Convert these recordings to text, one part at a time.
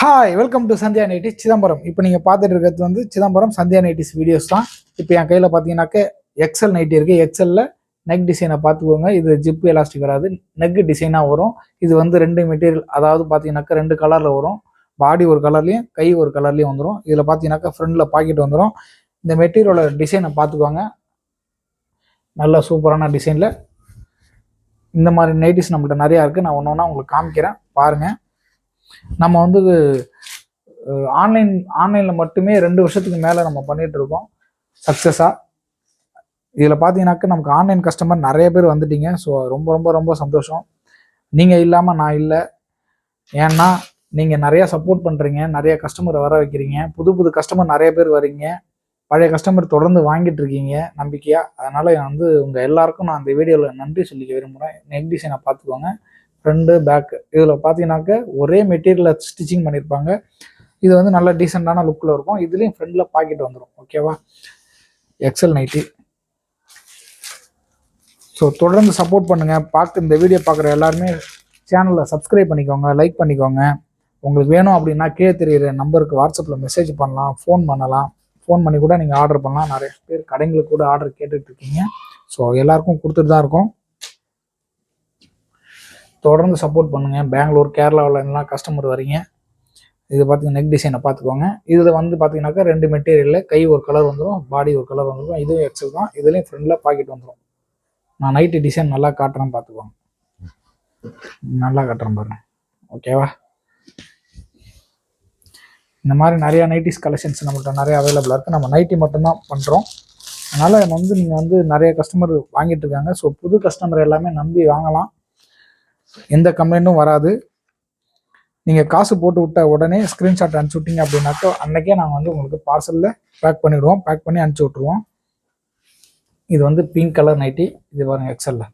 Hi welcome to Sandhya nighties Chidambaram. இப்போ நீங்கள் பார்த்துட்டு இருக்கிறது வந்து சிதம்பரம் சந்தியா நைட்டிஸ் வீடியோஸ் தான். இப்போ என் கையில் பார்த்தீங்கன்னாக்க எக்ஸல் நைட்டி இருக்குது. எக்ஸலில் நெக் டிசைனை பார்த்துக்கோங்க. இது ஜிப்பு எலாஸ்டிக் வராது, நெக் டிசைனாக வரும். இது வந்து ரெண்டு மெட்டீரியல், அதாவது பார்த்தீங்கன்னாக்கா ரெண்டு கலரில் வரும். பாடி ஒரு கலர்லையும் கை ஒரு கலர்லையும் வந்துடும். இதில் பார்த்தீங்கன்னாக்கா ஃப்ரண்டில் பாக்கெட் வந்துடும். இந்த மெட்டீரியலோட டிசைனை பார்த்துக்கோங்க. நல்ல சூப்பரான டிசைனில் இந்த மாதிரி நைட்டிஸ் நம்மள்ட்ட நிறையா இருக்குது. நான் ஒன்று ஒன்றா உங்களுக்கு காமிக்கிறேன் பாருங்கள். நம்ம வந்து ஆன்லைனில் மட்டுமே 2 வருஷத்துக்கு மேலே நம்ம பண்ணிகிட்டு இருக்கோம் சக்ஸஸாக. இதில் பார்த்தீங்கன்னாக்க நமக்கு ஆன்லைன் கஸ்டமர் நிறைய பேர் வந்துட்டீங்க. ஸோ ரொம்ப ரொம்ப ரொம்ப சந்தோஷம். நீங்கள் இல்லாமல் நான் இல்லை. ஏன்னா நீங்கள் நிறையா சப்போர்ட் பண்ணுறீங்க, நிறைய கஸ்டமரை வர வைக்கிறீங்க, புது புது கஸ்டமர் நிறைய பேர் வரீங்க, பழைய கஸ்டமர் தொடர்ந்து வாங்கிட்டு இருக்கீங்க நம்பிக்கையாக. அதனால் வந்து உங்கள் எல்லாருக்கும் நான் அந்த வீடியோவில் நன்றி சொல்லிக்க விரும்புகிறேன். நெக் டிசைனை பார்த்துக்கோங்க. ஃப்ரண்ட்டு பேக்கு இதில் பார்த்தீங்கன்னாக்க ஒரே மெட்டீரியலில் ஸ்டிச்சிங் பண்ணியிருப்பாங்க. இது வந்து நல்ல டீசெண்டான லுக்கில் இருக்கும். இதுலேயும் ஃப்ரண்டில் பாக்கெட் வந்துடும். ஓகேவா? Excel nightie. ஸோ தொடர்ந்து சப்போர்ட் பண்ணுங்கள். இந்த வீடியோ பார்க்குற எல்லாருமே சேனலில் சப்ஸ்கிரைப் பண்ணிக்கோங்க, லைக் பண்ணிக்கோங்க. உங்களுக்கு வேணும் அப்படின்னா கீழே தெரிகிற நம்பருக்கு வாட்ஸ்அப்பில் மெசேஜ் பண்ணலாம், ஃபோன் பண்ணலாம். ஃபோன் பண்ணி கூட நீங்கள் ஆர்டர் பண்ணலாம். நிறைய பேர் கடைங்களுக்கு கூட ஆர்டர் கேட்டுட்ருக்கீங்க. ஸோ எல்லாருக்கும் கொடுத்துட்டு தான் இருக்கோம். தொடர்ந்து சப்போர்ட் பண்ணுங்கள். பெங்களூர், கேரளாவில் எல்லாம் கஸ்டமர் வரீங்க. இது பார்த்தீங்கன்னா நெக் டிசைனை பார்த்துக்கோங்க. இதில் வந்து பார்த்தீங்கன்னாக்கா ரெண்டு மெட்டீரியலில் கை ஒரு கலர் வந்துடும், பாடி ஒரு கலர் வந்துடும். இதுவும் எக்ஸல் தான். இதுலேயும் ஃப்ரண்டில் பாக்கெட் வந்துடும். நான் நைட்டு டிசைன் நல்லா காட்டுறேன் பார்த்துக்கோங்க. நல்லா காட்டுறேன் பாருங்க. ஓகேவா? இந்த மாதிரி நிறையா நைட்டிஸ் கலெக்ஷன்ஸ் நம்மள்கிட்ட நிறைய அவைலபிளாக இருக்குது. நம்ம நைட்டி மட்டும்தான் பண்ணுறோம். அதனால் வந்து நீங்கள் வந்து நிறைய கஸ்டமர் வாங்கிட்டு இருக்காங்க. ஸோ புது கஸ்டமர் எல்லாமே நம்பி வாங்கலாம். எந்த கம்ப்ளைண்ட்டும் வராது. நீங்கள் காசு போட்டு விட்ட உடனே ஸ்க்ரீன்ஷாட் அனுப்பிச்சி விட்டீங்க அப்படின்னாக்கா அன்றைக்கே நாங்கள் வந்து உங்களுக்கு பார்சலில் பேக் பண்ணிவிடுவோம். பேக் பண்ணி அனுப்பிச்சி விட்ருவோம். இது வந்து பிங்க் கலர் நைட்டி. இது பாருங்கள் எக்ஸலில்.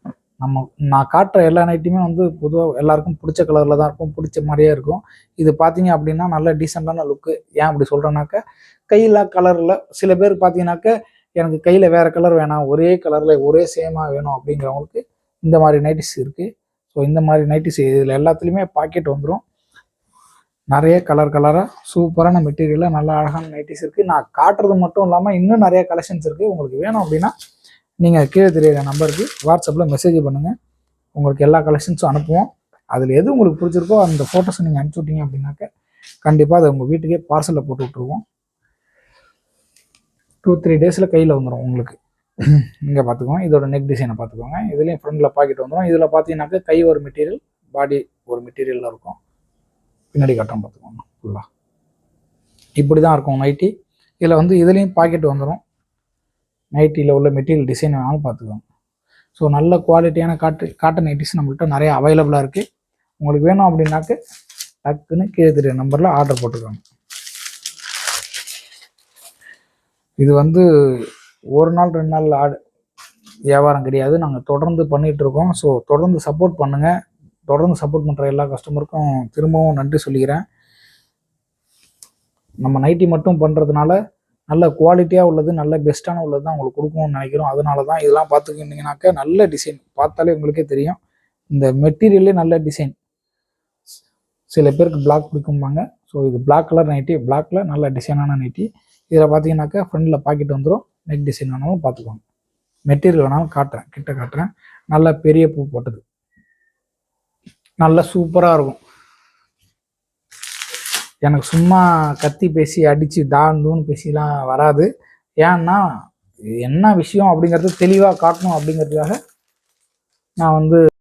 நான் காட்டுற எல்லா நைட்டியுமே வந்து பொதுவாக எல்லாருக்கும் பிடிச்ச கலரில் தான் இருக்கும், பிடிச்ச மாதிரியே இருக்கும். இது பார்த்தீங்க அப்படின்னா நல்ல டீசெண்டான லுக்கு. ஏன் அப்படி சொல்கிறேன்னாக்கா கையில் கலரில் சில பேர் பார்த்தீங்கன்னாக்க எனக்கு கையில் வேறு கலர் வேணாம், ஒரே கலரில் ஒரே சேமாக வேணும் அப்படிங்கிறவங்களுக்கு இந்த மாதிரி நைட்டிஸ் இருக்குது. ஸோ இந்த மாதிரி நைட்டிஸ் இதில் எல்லாத்துலேயுமே பாக்கெட் வந்துடும். நிறைய கலராக சூப்பரான மெட்டீரியலாக நல்லா அழகான நைட்டிஸ் இருக்குது. நான் காட்டுறது மட்டும் இல்லாமல் இன்னும் நிறைய கலெக்ஷன்ஸ் இருக்குது. உங்களுக்கு வேணும் அப்படின்னா நீங்கள் கீழே தெரியிற நம்பருக்கு வாட்ஸ்அப்பில் மெசேஜ் பண்ணுங்கள். உங்களுக்கு எல்லா கலெக்ஷன்ஸும் அனுப்புவோம். அதில் எது உங்களுக்கு பிடிச்சிருக்கோ அந்த ஃபோட்டோஸை நீங்கள் அனுப்பிச்சி விட்டீங்க அப்படின்னாக்க கண்டிப்பாக அதை உங்கள் வீட்டுக்கே பார்சலில் போட்டு விட்ருவோம். 2-3 டேஸில் கையில் வந்துடும் உங்களுக்கு. இங்கே பார்த்துக்கோங்க. இதோட நெக் டிசைனை பார்த்துக்கோங்க. இதுலேயும் ஃப்ரண்டில் பாக்கெட் வந்துடும். இதில் பார்த்தீங்கன்னாக்கா கை ஒரு மெட்டீரியல், பாடி ஒரு மெட்டீரியலில் இருக்கும். பின்னாடி கட்டம் பார்த்துக்கோங்க. ஃபுல்லாக இப்படி தான் இருக்கும் நைட்டி. இதில் வந்து இதுலேயும் பாக்கெட் வந்துடும். நைட்டியில் உள்ள மெட்டீரியல் டிசைன் வேணாலும் பார்த்துக்கோங்க. ஸோ நல்ல குவாலிட்டியான காட்டன் நைட்டிஸ் நம்மள்கிட்ட நிறைய அவைலபிளாக இருக்குது. உங்களுக்கு வேணும் அப்படின்னாக்க டக்குன்னு கீழே தெரியுற நம்பரில் ஆர்டர் போட்டுக்கோங்க. இது வந்து ஒரு நாள் 2 நாள் வியாபாரம் கிடையாது. நாங்கள் தொடர்ந்து பண்ணிகிட்ருக்கோம். ஸோ தொடர்ந்து சப்போர்ட் பண்ணுங்கள். தொடர்ந்து சப்போர்ட் பண்ணுற எல்லா கஸ்டமருக்கும் திரும்பவும் நன்றி சொல்லிக்கிறேன். நம்ம நைட்டி மட்டும் பண்ணுறதுனால நல்ல குவாலிட்டியாக உள்ளது, நல்ல பெஸ்ட்டான உள்ளது தான் உங்களுக்கு கொடுக்கணும்னு நினைக்கிறோம். அதனால தான் இதெல்லாம் பார்த்துக்கிட்டிங்கனாக்கா நல்ல டிசைன் பார்த்தாலே உங்களுக்கே தெரியும். இந்த மெட்டீரியல்லே நல்ல டிசைன். சில பேருக்கு பிளாக் பிடிக்கும்பாங்க. ஸோ இது பிளாக் கலர் நைட்டி, பிளாக்கில் நல்ல டிசைனான நைட்டி. இதில் பார்த்தீங்கன்னாக்கா ஃப்ரண்டில் பாக்கெட் வந்துடும். நெக் டிசைன் வேணாலும் பார்த்துக்கோங்க. மெட்டீரியல் வேணாலும் காட்டுறேன், கிட்ட காட்டுறேன். நல்ல பெரிய பூ போட்டது, நல்ல சூப்பராக இருக்கும். எனக்கு சும்மா கத்தி பேசி அடித்து தான்னு பேசிலாம் வராது. ஏன்னா என்ன விஷயம் அப்படிங்கிறது தெளிவாக காட்டணும் அப்படிங்கிறதுக்காக நான் வந்து